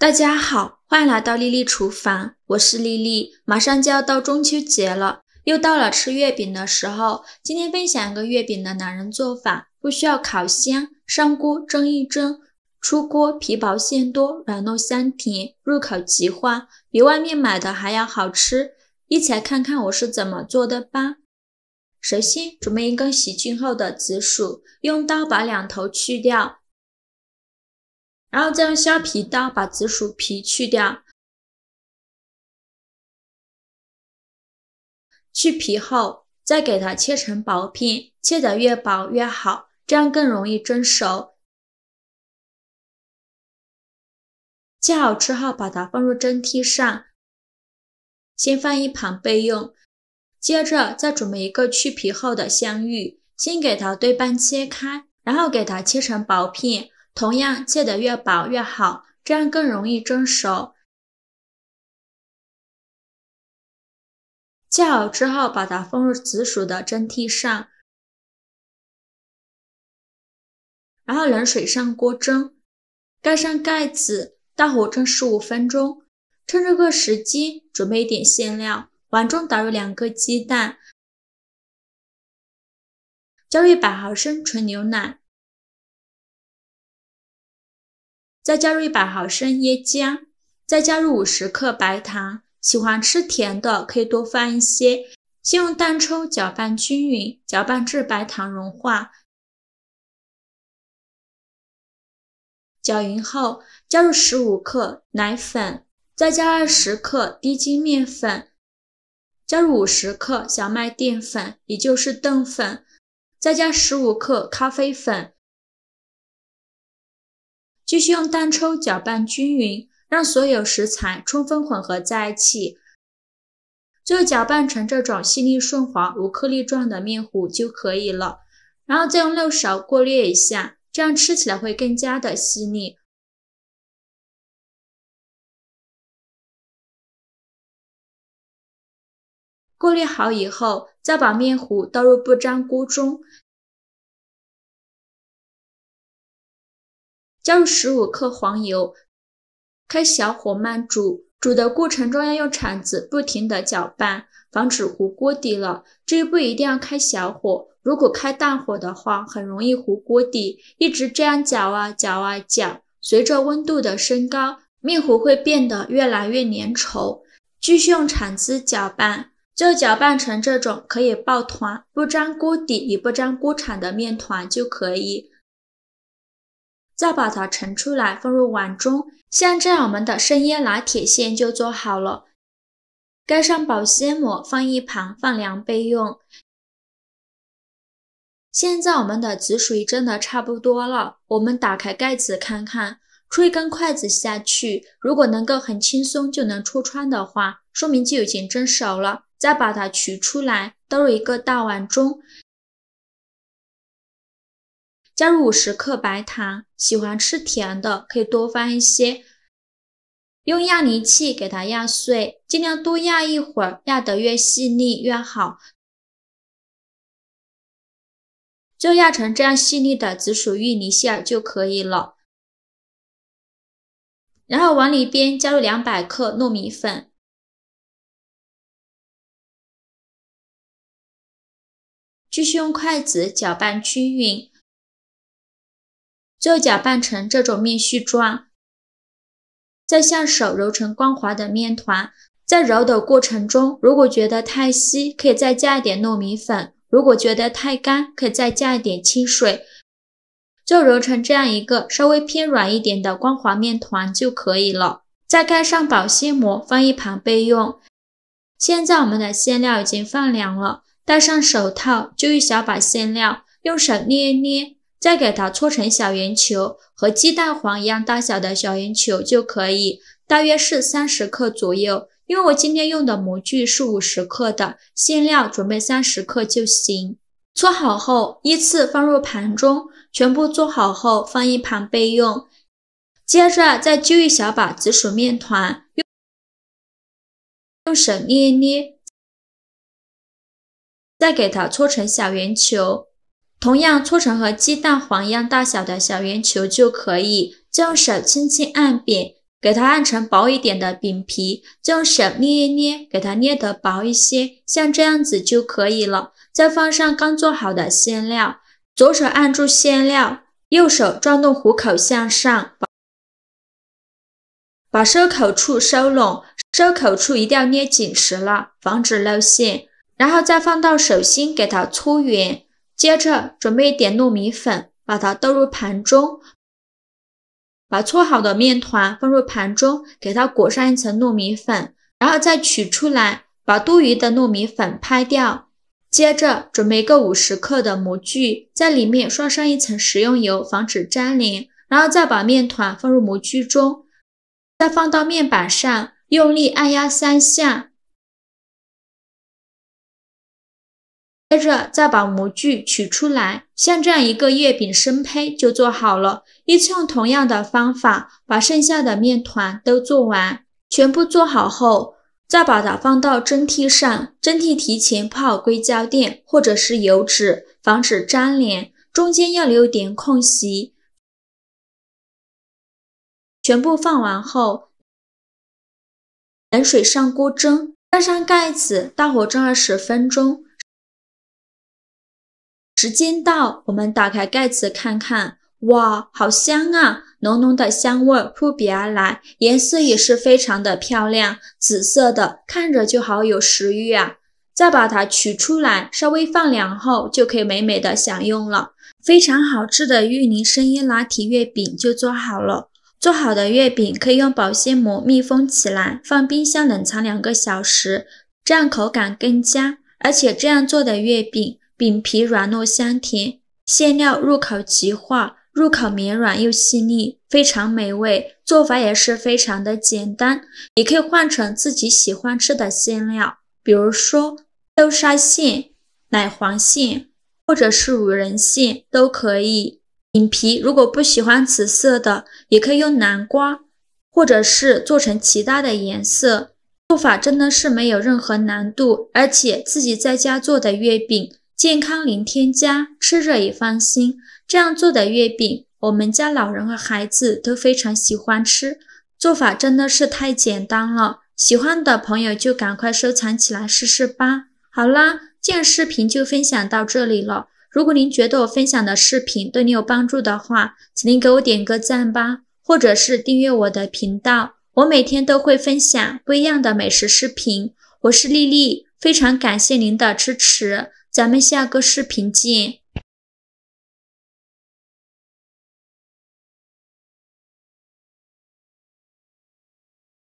大家好，欢迎来到丽丽厨房，我是丽丽。马上就要到中秋节了，又到了吃月饼的时候。今天分享一个月饼的懒人做法，不需要烤箱，上锅蒸一蒸，出锅皮薄馅多，软糯香甜，入口即化，比外面买的还要好吃。一起来看看我是怎么做的吧。首先准备一根洗净后的紫薯，用刀把两头去掉，然后再用削皮刀把紫薯皮去掉。去皮后，再给它切成薄片，切得越薄越好，这样更容易蒸熟。切好之后，把它放入蒸屉上，先放一旁备用。接着再准备一个去皮后的香芋，先给它对半切开，然后给它切成薄片，同样切得越薄越好，这样更容易蒸熟。切好之后，把它放入紫薯的蒸屉上，然后冷水上锅蒸，盖上盖子，大火蒸15分钟。趁这个时机，准备一点馅料，碗中打入2个鸡蛋，加入100毫升纯牛奶，再加入100毫升椰浆，再加入50克白糖。喜欢吃甜的可以多放一些。先用蛋抽搅拌均匀，搅拌至白糖融化。搅匀后，加入15克奶粉，再加20克低筋面粉，加入50克小麦淀粉，也就是淀粉，再加15克咖啡粉。继续用蛋抽搅拌均匀，让所有食材充分混合在一起，最后搅拌成这种细腻顺滑无颗粒状的面糊就可以了。然后再用漏勺过滤一下，这样吃起来会更加的细腻。过滤好以后，再把面糊倒入不粘锅中，加入15克黄油，开小火慢煮，煮的过程中要用铲子不停地搅拌，防止糊锅底了。这一步一定要开小火，如果开大火的话，很容易糊锅底。一直这样搅啊搅啊搅，随着温度的升高，面糊会变得越来越粘稠。继续用铲子搅拌，最后搅拌成这种可以抱团、不粘锅底也不粘锅铲的面团就可以。再把它盛出来，放入碗中。像这样，我们的生椰拿铁馅就做好了。盖上保鲜膜，放一旁，放凉备用。现在我们的紫薯已蒸得差不多了，我们打开盖子看看，戳一根筷子下去，如果能够很轻松就能戳穿的话，说明就已经蒸熟了。再把它取出来，倒入一个大碗中。加入50克白糖，喜欢吃甜的可以多放一些。用压泥器给它压碎，尽量多压一会儿，压得越细腻越好。就压成这样细腻的紫薯芋泥馅就可以了。然后碗里边加入200克糯米粉，继续用筷子搅拌均匀。最后搅拌成这种面絮状，再下手揉成光滑的面团。在揉的过程中，如果觉得太稀，可以再加一点糯米粉；如果觉得太干，可以再加一点清水。就揉成这样一个稍微偏软一点的光滑面团就可以了。再盖上保鲜膜，放一旁备用。现在我们的馅料已经放凉了，戴上手套，就一小把馅料，用手捏一捏。再给它搓成小圆球，和鸡蛋黄一样大小的小圆球就可以，大约是30克左右。因为我今天用的模具是50克的，馅料准备30克就行。搓好后依次放入盘中，全部做好后放一旁备用。接着再揪一小把紫薯面团，用手捏一捏，再给它搓成小圆球。同样搓成和鸡蛋黄一样大小的小圆球就可以，再用手轻轻按扁，给它按成薄一点的饼皮，就用手捏一捏，给它捏得薄一些，像这样子就可以了。再放上刚做好的馅料，左手按住馅料，右手转动虎口向上，把收口处收拢，收口处一定要捏紧实了，防止漏馅。然后再放到手心给它搓圆，接着准备一点糯米粉，把它倒入盘中，把搓好的面团放入盘中，给它裹上一层糯米粉，然后再取出来，把多余的糯米粉拍掉。接着准备一个50克的模具，在里面刷上一层食用油，防止粘连，然后再把面团放入模具中，再放到面板上，用力按压3下。接着再把模具取出来，像这样一个月饼生胚就做好了。依次用同样的方法把剩下的面团都做完。全部做好后，再把它放到蒸屉上，蒸屉提前铺好硅胶垫或者是油纸，防止粘连，中间要留点空隙。全部放完后，冷水上锅蒸，盖上盖子，大火蒸20分钟。时间到，我们打开盖子看看，哇，好香啊！浓浓的香味扑鼻而来，颜色也是非常的漂亮，紫色的，看着就好有食欲啊！再把它取出来，稍微放凉后就可以美美的享用了。非常好吃的芋泥生椰拿铁月饼就做好了。做好的月饼可以用保鲜膜密封起来，放冰箱冷藏2个小时，这样口感更佳。而且这样做的月饼，饼皮软糯香甜，馅料入口即化，入口绵软又细腻，非常美味。做法也是非常的简单，也可以换成自己喜欢吃的馅料，比如说豆沙馅、奶黄馅或者是五仁馅都可以。饼皮如果不喜欢紫色的，也可以用南瓜，或者是做成其他的颜色。做法真的是没有任何难度，而且自己在家做的月饼健康零添加，吃着也放心。这样做的月饼，我们家老人和孩子都非常喜欢吃，做法真的是太简单了。喜欢的朋友就赶快收藏起来试试吧。好啦，今日视频就分享到这里了。如果您觉得我分享的视频对你有帮助的话，请您给我点个赞吧，或者是订阅我的频道。我每天都会分享不一样的美食视频。我是丽丽，非常感谢您的支持，咱们下个视频见。